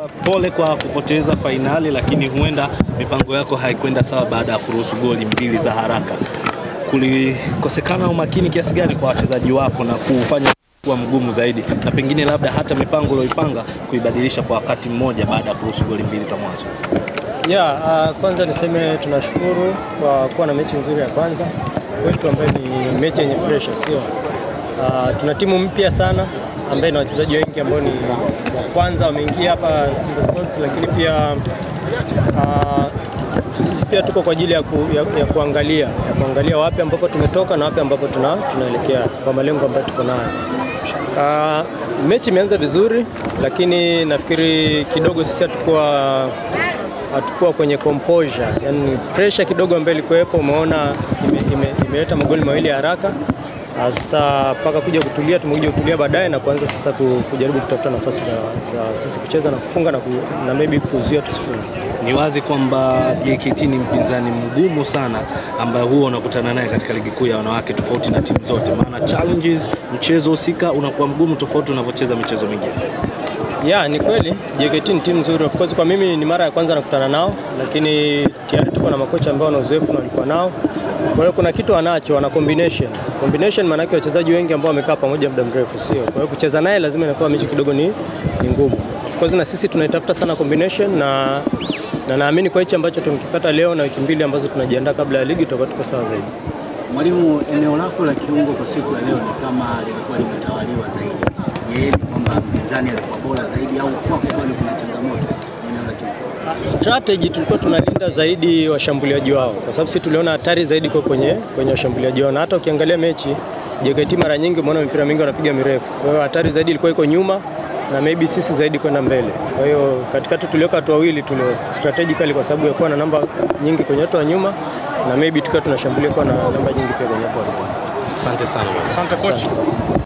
Pole kwa kupoteza fainali, lakini huenda mipango yako haikwenda sawa baada ya kuruhusu goli mbili za haraka. Kulikosekana umakini kiasi gani kwa wachezaji wako na kufanya kuwa mgumu zaidi, na pengine labda hata mipango uliyoipanga kuibadilisha kwa wakati mmoja baada ya kuruhusu goli mbili za mwanzo? Kwanza niseme tunashukuru kwa kuwa na mechi nzuri ya kwanza kwetu ambayo ni mechi yenye pressure, sio? Tuna timu mpya sana ambayo ina wachezaji wengi ambao ni wa kwanza wameingia hapa Simba Sports, lakini pia sisi pia tuko kwa ajili ya kuangalia wapi ambapo tumetoka na wapi ambapo tunaelekea kwa malengo ambayo tuko nayo. Mechi imeanza vizuri, lakini nafikiri kidogo sisi hatukuwa kwenye composure, yani pressure kidogo ambayo ilikuwepo, umeona imeleta magoli mawili haraka. Sasa paka kuja kutulia, tumekuja kutulia baadaye na kuanza sasa kujaribu kutafuta nafasi za sisi kucheza na kufunga na maybe kuzuia tusifunge. Ni wazi kwamba JKT ni mpinzani mgumu sana ambaye huwa unakutana naye katika ligi kuu ya wanawake, tofauti na timu zote, maana challenges mchezo husika unakuwa mgumu tofauti unavyocheza michezo mingine. Ni kweli JKT ni timu nzuri. Of course kwa mimi ni mara ya kwanza nakutana nao, lakini tayari tuko na makocha ambao wana uzoefu na walikuwa nao. Kwa hiyo kuna kitu wana combination maana yake wachezaji wengi ambao wamekaa pamoja muda mrefu, sio? Kwa hiyo kucheza naye lazima inakuwa mechi kidogo ni ngumu. Of course na sisi tunaitafuta sana combination na naamini kwa hichi ambacho tumekipata leo na wiki mbili ambazo tunajiandaa kabla ya ligi tutakuwa tuko sawa zaidi. Mwalimu, eneo lako la kiungo kwa siku ya leo ni kama lilikuwa limetawaliwa zaidi. Yeye ni kwamba mpinzani alikuwa bora zaidi au kwa kweli kuna changamoto eneo la kiungo? Strategy tulikuwa tunalinda zaidi washambuliaji wao, kwa sababu sisi tuliona hatari zaidi kwa kwenye washambuliaji wao, na hata ukiangalia mechi JKT mara nyingi umeona mipira mingi wanapiga mirefu. Kwa hiyo hatari zaidi ilikuwa iko nyuma na maybe sisi zaidi kwenda mbele. Kwa hiyo katikati tuliweka watu wawili strategically kwa sababu ya kuwa na namba nyingi kwenye watu wa nyuma na maybe tukiwa tunashambulia kwa na namba nyingi pia kwenye watu wa nyuma. Asante sana. Asante coach.